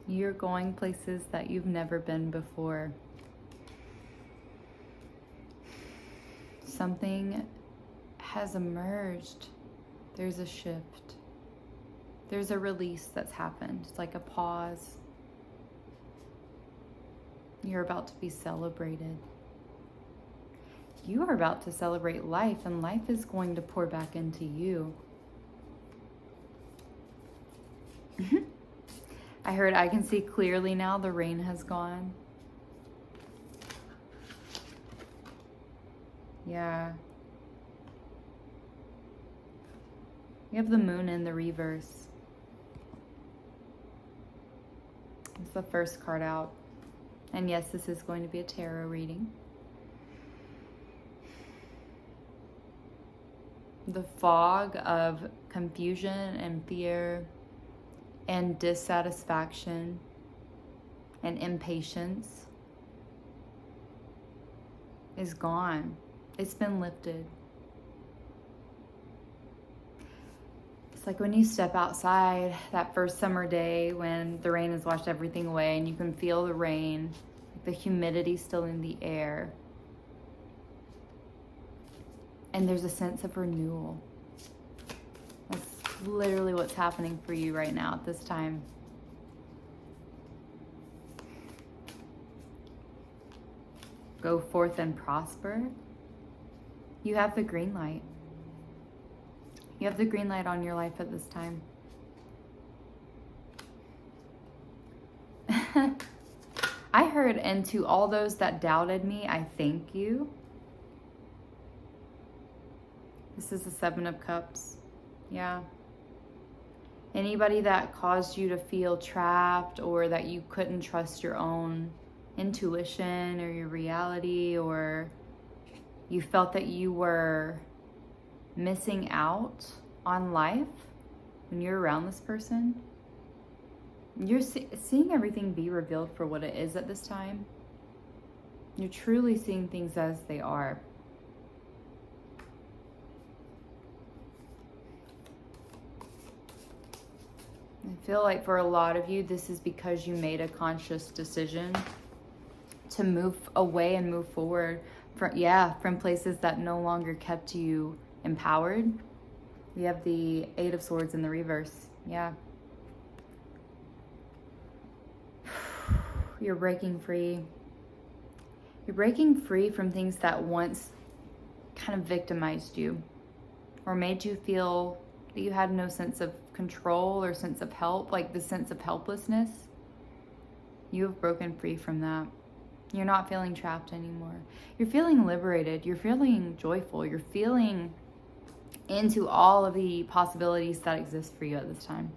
You're going places that you've never been before. Something has emerged. There's a shift. There's a release that's happened. It's like a pause. You're about to be celebrated. You are about to celebrate life, and life is going to pour back into you. I heard, I can see clearly now, the rain has gone. Yeah. You have the moon in the reverse. It's the first card out. And yes, this is going to be a tarot reading. The fog of confusion and fear and dissatisfaction and impatience is gone. It's been lifted. It's like when you step outside that first summer day when the rain has washed everything away and you can feel the rain, the humidity still in the air. And there's a sense of renewal. That's literally what's happening for you right now at this time. Go forth and prosper. You have the green light. You have the green light on your life at this time. I heard, and to all those that doubted me, I thank you. This is the Seven of Cups. Yeah. Anybody that caused you to feel trapped or that you couldn't trust your own intuition or your reality, or you felt that you were missing out on life when you're around this person, you're seeing everything be revealed for what it is at this time. You're truly seeing things as they are. I feel like for a lot of you, this is because you made a conscious decision to move away and move forward from places that no longer kept you empowered. We have the Eight of Swords in the reverse. Yeah. You're breaking free. You're breaking free from things that once kind of victimized you or made you feel that you had no sense of control or sense of help, like the sense of helplessness. You have broken free from that. You're not feeling trapped anymore. You're feeling liberated. You're feeling joyful. You're feeling into all of the possibilities that exist for you at this time.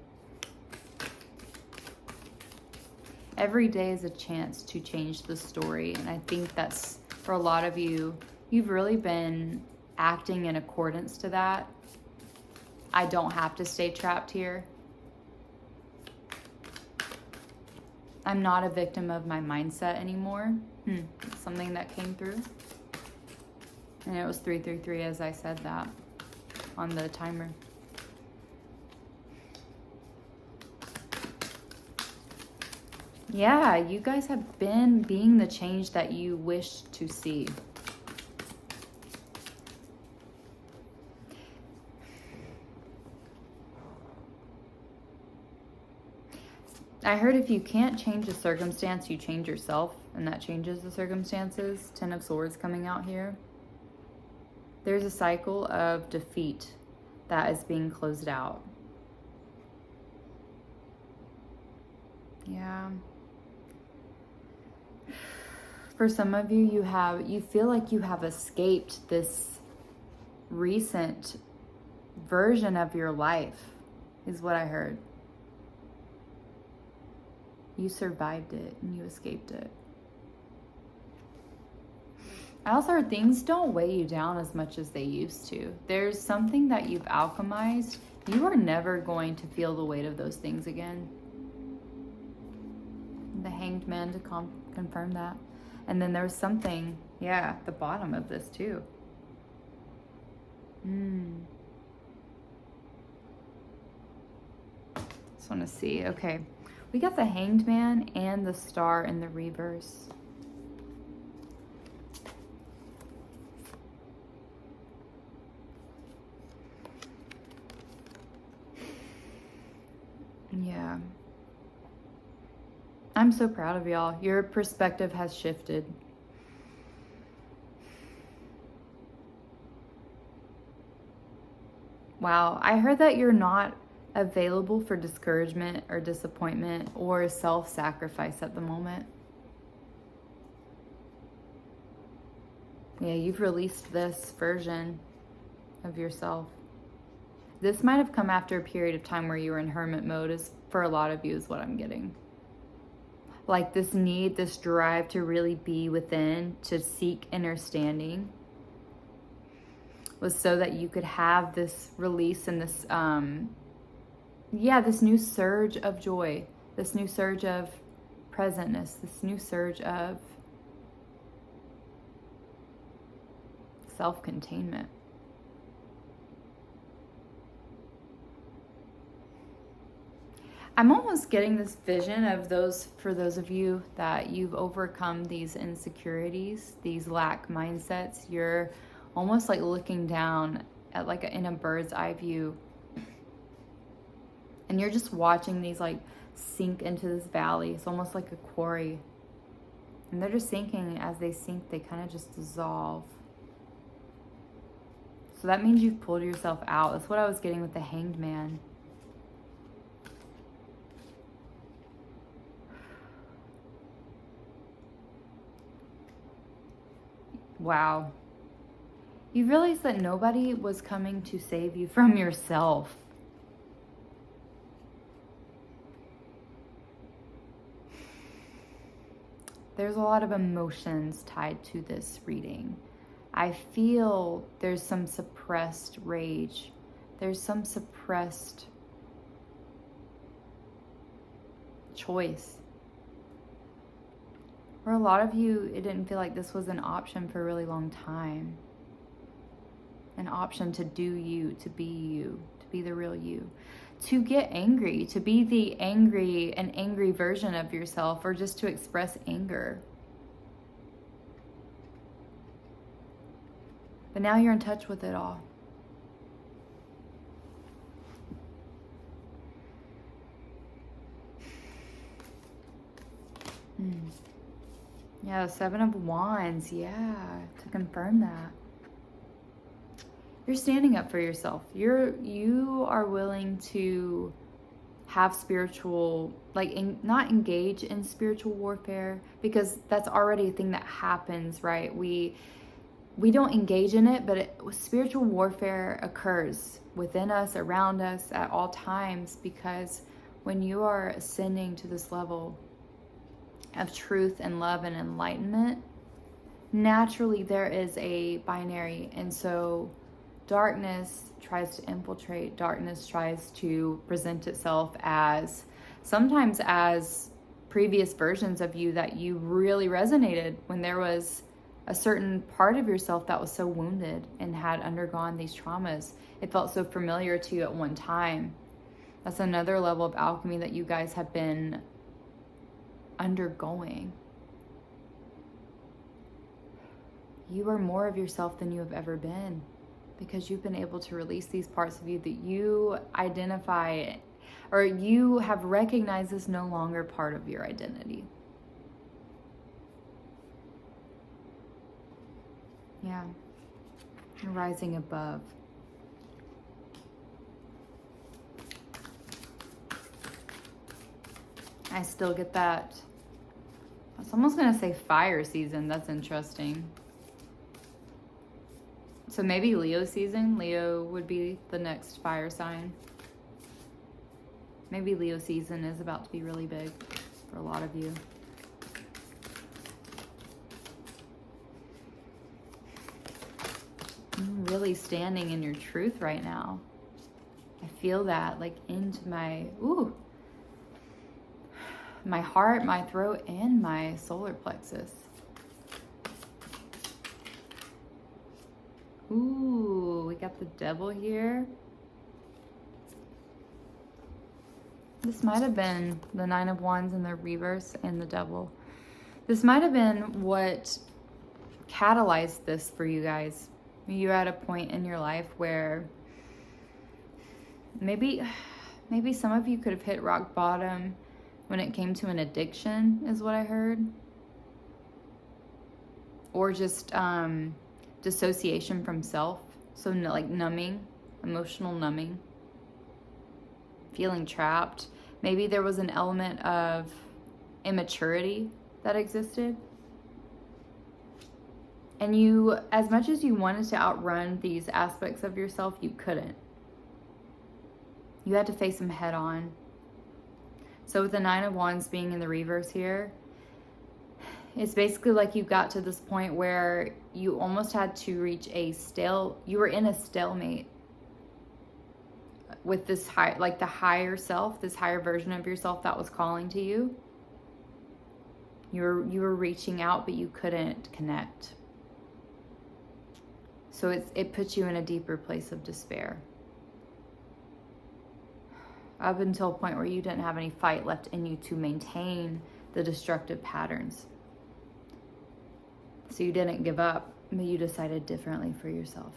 Every day is a chance to change the story. And I think that's, for a lot of you, you've really been acting in accordance to that. I don't have to stay trapped here. I'm not a victim of my mindset anymore. Something that came through. And it was 333 as I said that on the timer. Yeah, you guys have been being the change that you wish to see. I heard if you can't change a circumstance, you change yourself, and that changes the circumstances. 10 of Swords coming out here. There's a cycle of defeat that is being closed out. Yeah. For some of you, you feel like you have escaped this recent version of your life, is what I heard. You survived it and you escaped it. I also heard things don't weigh you down as much as they used to. There's something that you've alchemized. You are never going to feel the weight of those things again. The Hanged Man to confirm that. And then there's something, yeah, at the bottom of this too. Just want to see. Okay. We got the Hanged Man and the Star in the reverse. Yeah. I'm so proud of y'all. Your perspective has shifted. Wow. I heard that you're not available for discouragement or disappointment or self-sacrifice at the moment. Yeah, you've released this version of yourself. This might have come after a period of time where you were in hermit mode, is for a lot of you is what I'm getting. Like this need, this drive to really be within, to seek understanding, was so that you could have this release and this, this new surge of joy, this new surge of presentness, this new surge of self-containment. I'm almost getting this vision of for those of you that you've overcome these insecurities, these lack mindsets. You're almost like looking down at in a bird's eye view. And you're just watching these like sink into this valley. It's almost like a quarry. And they're just sinking. As they sink, they kind of just dissolve. So that means you've pulled yourself out. That's what I was getting with the Hanged Man. Wow. You realize that nobody was coming to save you from yourself. There's a lot of emotions tied to this reading. I feel there's some suppressed rage. There's some suppressed choice. For a lot of you, it didn't feel like this was an option for a really long time. An option to do you, to be the real you. To get angry, to be an angry version of yourself, or just to express anger. But now you're in touch with it all. Yeah, 7 of Wands, yeah, to confirm that. You're standing up for yourself. You are willing to have spiritual, not engage in spiritual warfare, because that's already a thing that happens, right? We don't engage in it, but spiritual warfare occurs within us, around us, at all times, because when you are ascending to this level of truth and love and enlightenment, naturally there is a binary. And so darkness tries to infiltrate, darkness tries to present itself as sometimes as previous versions of you that you really resonated when there was a certain part of yourself that was so wounded and had undergone these traumas. It felt so familiar to you at one time. That's another level of alchemy that you guys have been undergoing. You are more of yourself than you have ever been, because you've been able to release these parts of you that you identify, or you have recognized as no longer part of your identity. Yeah. You're rising above. I still get that. I was almost going to say fire season. That's interesting. So maybe Leo season. Leo would be the next fire sign. Maybe Leo season is about to be really big for a lot of you. I'm really standing in your truth right now. I feel that into my heart, my throat, and my solar plexus. Ooh, we got the devil here. This might have been the Nine of Wands in the reverse and the Devil. This might have been what catalyzed this for you guys. You're at a point in your life where maybe some of you could have hit rock bottom when it came to an addiction, is what I heard. Or just dissociation from self. So like numbing, emotional numbing. Feeling trapped. Maybe there was an element of immaturity that existed. And you, as much as you wanted to outrun these aspects of yourself, you couldn't. You had to face them head on. So with the Nine of Wands being in the reverse here, it's basically like you got to this point where you almost had to reach you were in a stalemate with this like the higher self, this higher version of yourself that was calling to you. You were reaching out, but you couldn't connect. So it puts you in a deeper place of despair. Up until a point where you didn't have any fight left in you to maintain the destructive patterns. So you didn't give up, but you decided differently for yourself.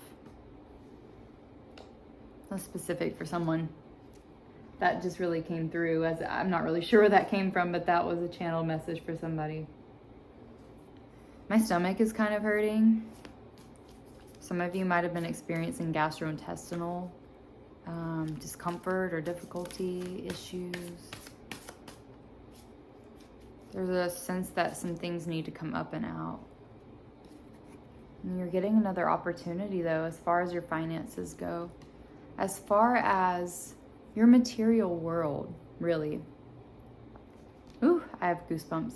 That's specific for someone. That just really came through. As I'm not really sure where that came from, but that was a channeled message for somebody. My stomach is kind of hurting. Some of you might have been experiencing gastrointestinal discomfort or difficulty issues. There's a sense that some things need to come up and out. And you're getting another opportunity though, as far as your finances go. As far as your material world, really. Ooh, I have goosebumps.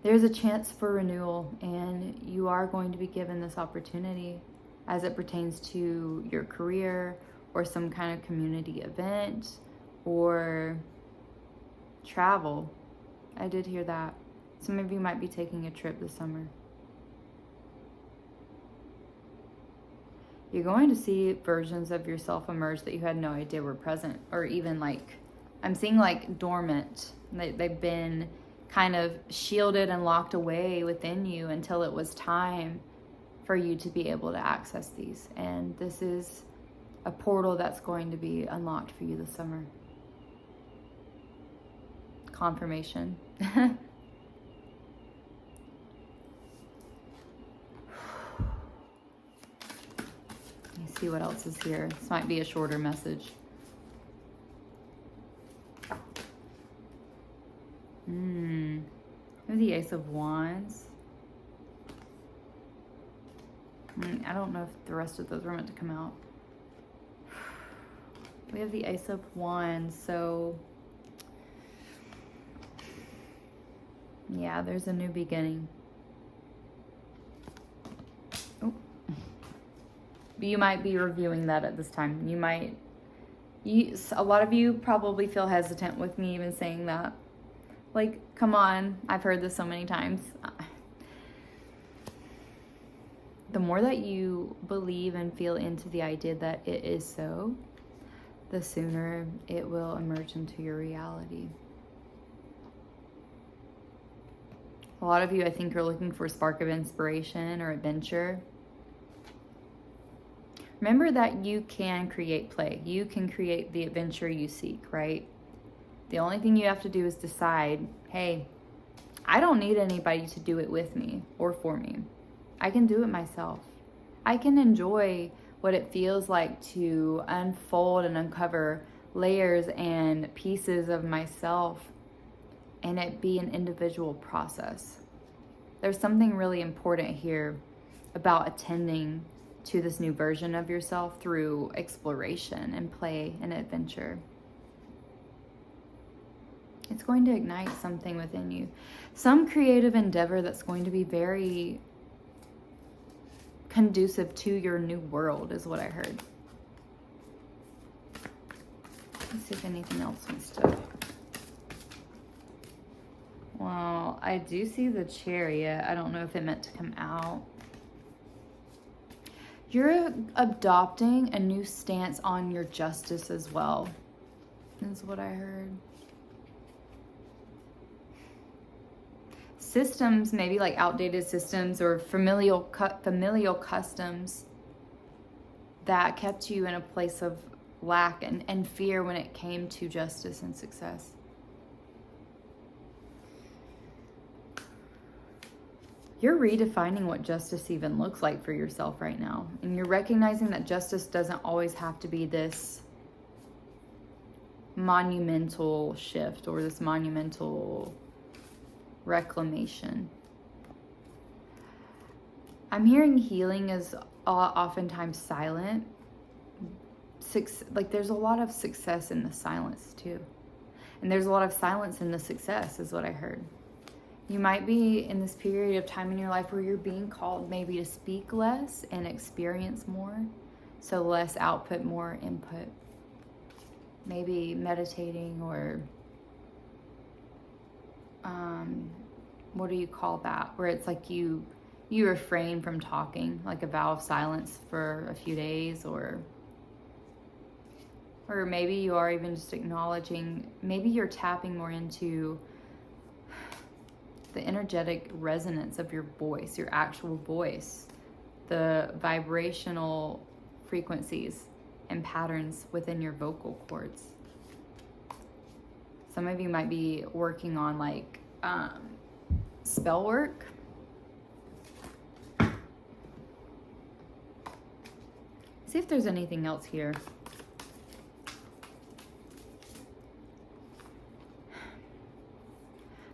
There's a chance for renewal, and you are going to be given this opportunity as it pertains to your career or some kind of community event or travel. I did hear that. Some of you might be taking a trip this summer. You're going to see versions of yourself emerge that you had no idea were present, or even like, I'm seeing like dormant. They've been kind of shielded and locked away within you until it was time for you to be able to access these. And this is a portal that's going to be unlocked for you this summer. Confirmation. Let me see what else is here. This might be a shorter message. The Ace of Wands. I don't know if the rest of those were meant to come out. We have the Ace of Wands, so yeah, there's a new beginning. Oh. But you might be reviewing that at this time. A lot of you probably feel hesitant with me even saying that. Like, come on, I've heard this so many times. The more that you believe and feel into the idea that it is so, the sooner it will emerge into your reality. A lot of you, I think, are looking for a spark of inspiration or adventure. Remember that you can create play. You can create the adventure you seek, right? The only thing you have to do is decide, hey, I don't need anybody to do it with me or for me. I can do it myself. I can enjoy what it feels like to unfold and uncover layers and pieces of myself and it be an individual process. There's something really important here about attending to this new version of yourself through exploration and play and adventure. It's going to ignite something within you. Some creative endeavor that's going to be very conducive to your new world is what I heard. Let's see if anything else wants to. Well, I do see the Chariot. I don't know if it meant to come out. You're adopting a new stance on your justice as well, is what I heard. systems, maybe like outdated systems or familial customs that kept you in a place of lack and fear when it came to justice and success. You're redefining what justice even looks like for yourself right now. And you're recognizing that justice doesn't always have to be this monumental shift or this monumental reclamation. I'm hearing healing is oftentimes silent. Like there's a lot of success in the silence too. And there's a lot of silence in the success is what I heard. You might be in this period of time in your life where you're being called maybe to speak less and experience more. So less output, more input. Maybe meditating or what do you call that? Where it's like you refrain from talking, like a vow of silence for a few days, or maybe you are even just acknowledging, maybe you're tapping more into the energetic resonance of your voice, your actual voice, the vibrational frequencies and patterns within your vocal cords. Some of you might be working on like spell work. See if there's anything else here.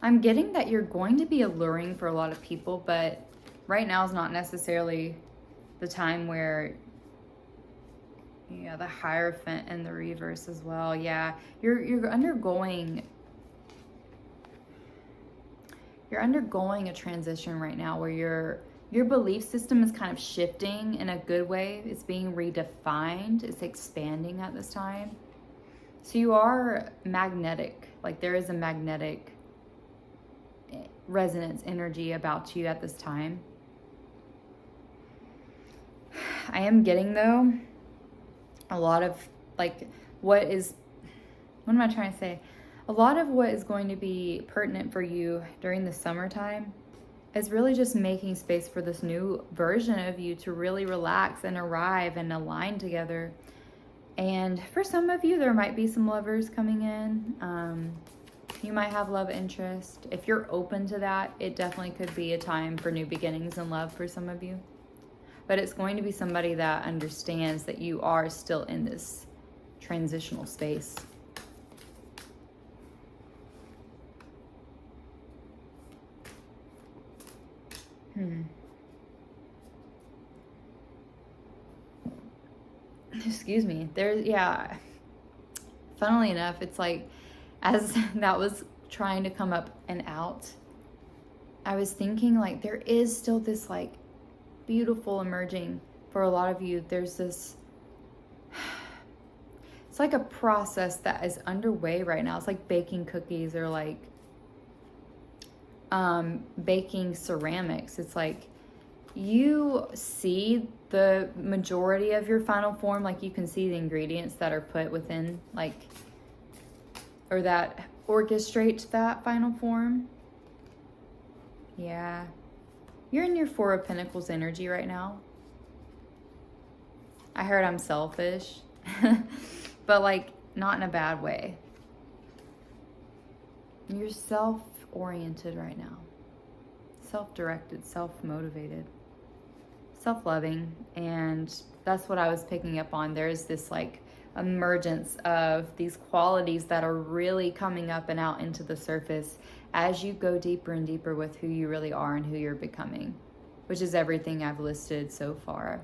I'm getting that you're going to be alluring for a lot of people, but right now is not necessarily the time where, yeah, the Hierophant and the reverse as well. Yeah, you're undergoing a transition right now where your belief system is kind of shifting in a good way. It's being redefined. It's expanding at this time. So you are magnetic. Like there is a magnetic resonance energy about you at this time. I am getting though a lot of like what am I trying to say? A lot of what is going to be pertinent for you during the summertime is really just making space for this new version of you to really relax and arrive and align together. And for some of you, there might be some lovers coming in. You might have love interest. If you're open to that, it definitely could be a time for new beginnings in love for some of you. But it's going to be somebody that understands that you are still in this transitional space. Excuse me. Funnily enough, it's like as that was trying to come up and out, I was thinking like there is still this like beautiful emerging for a lot of you. There's this, it's like a process that is underway right now. It's like baking cookies or like baking ceramics. It's like you see the majority of your final form, like you can see the ingredients that are put within like, or that orchestrate that final form. Yeah. You're in your Four of Pentacles energy right now. I heard I'm selfish, but like not in a bad way. You're self-oriented right now. Self-directed, self-motivated, self-loving. And that's what I was picking up on. There's this like emergence of these qualities that are really coming up and out into the surface as you go deeper and deeper with who you really are and who you're becoming, which is everything I've listed so far.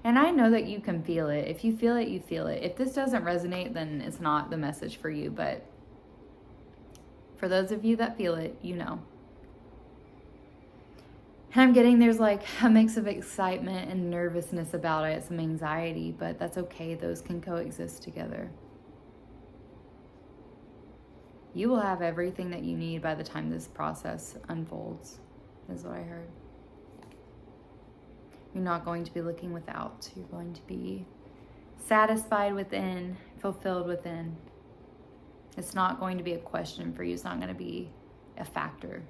And I know that you can feel it. If you feel it, you feel it. If this doesn't resonate, then it's not the message for you. But for those of you that feel it, you know. And I'm getting there's like a mix of excitement and nervousness about it, some anxiety, but that's okay. Those can coexist together. You will have everything that you need by the time this process unfolds, is what I heard. You're not going to be looking without. You're going to be satisfied within, fulfilled within, It's not going to be a question for you. It's not going to be a factor.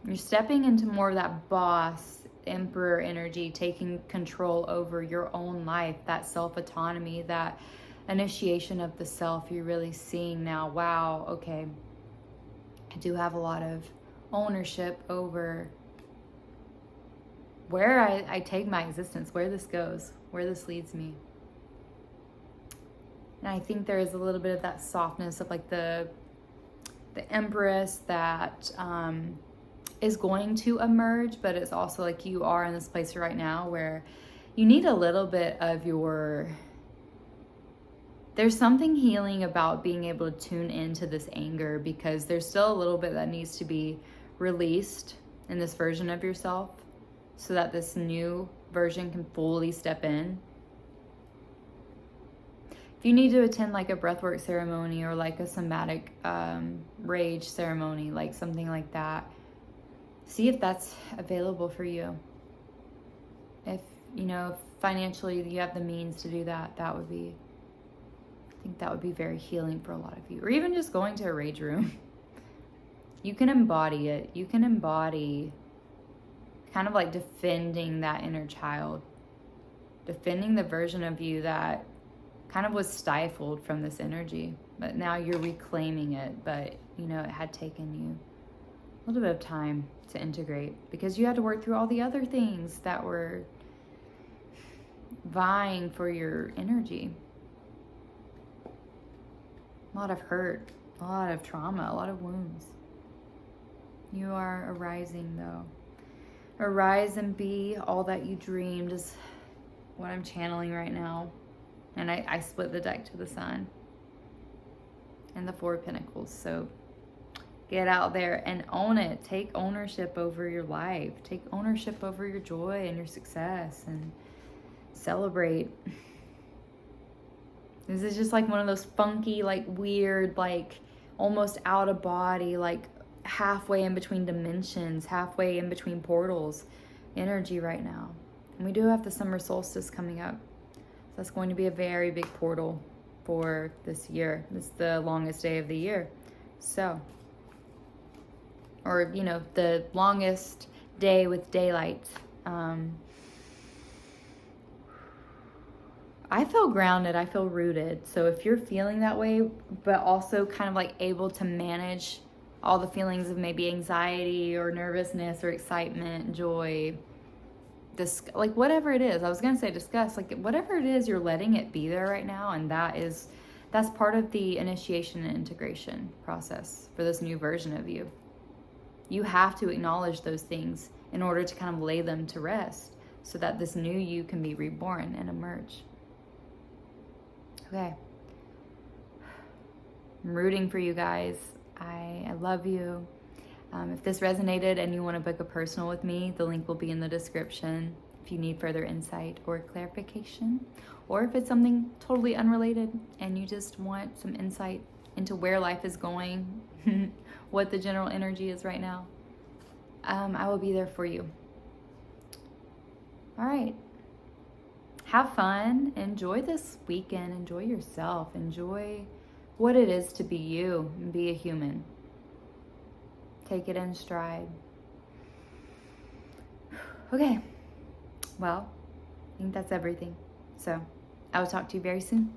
You're stepping into more of that boss, emperor energy, taking control over your own life, that self-autonomy, that initiation of the self. You're really seeing now, wow, okay, I do have a lot of ownership over where I take my existence, where this goes, where this leads me. And I think there is a little bit of that softness of like the Empress that is going to emerge, but it's also like you are in this place right now where you need a little bit of there's something healing about being able to tune into this anger, because there's still a little bit that needs to be released in this version of yourself so that this new version can fully step in. If you need to attend like a breathwork ceremony or like a somatic rage ceremony, like something like that, see if that's available for you. If, financially you have the means to do that, I think that would be very healing for a lot of you. Or even just going to a rage room. You can embody it. You can embody kind of like defending that inner child. Defending the version of you that kind of was stifled from this energy. But now you're reclaiming it. But, it had taken you a little bit of time to integrate, because you had to work through all the other things that were vying for your energy. A lot of hurt, a lot of trauma, a lot of wounds. You are arising though. Arise and be all that you dreamed is what I'm channeling right now. And I split the deck to the Sun and the Four of Pentacles. So get out there and own it. Take ownership over your life. Take ownership over your joy and your success, and celebrate. This is just like one of those funky, like weird, like almost out of body, like halfway in between dimensions, halfway in between portals energy right now. And we do have the summer solstice coming up. So that's going to be a very big portal for this year. It's the longest day of the year. So, or, the longest day with daylight. I feel grounded. I feel rooted. So if you're feeling that way, but also kind of like able to manage all the feelings of maybe anxiety or nervousness or excitement, joy, like whatever it is, I was going to say disgust, like whatever it is, you're letting it be there right now. And that's part of the initiation and integration process for this new version of you. You have to acknowledge those things in order to kind of lay them to rest so that this new you can be reborn and emerge. Okay. I'm rooting for you guys. I love you. If this resonated and you want to book a personal with me, the link will be in the description if you need further insight or clarification, or if it's something totally unrelated and you just want some insight into where life is going, what the general energy is right now. I will be there for you. All right. Have fun. Enjoy this weekend. Enjoy yourself. Enjoy what it is to be you and be a human. Take it in stride. Okay. Well, I think that's everything. So I will talk to you very soon.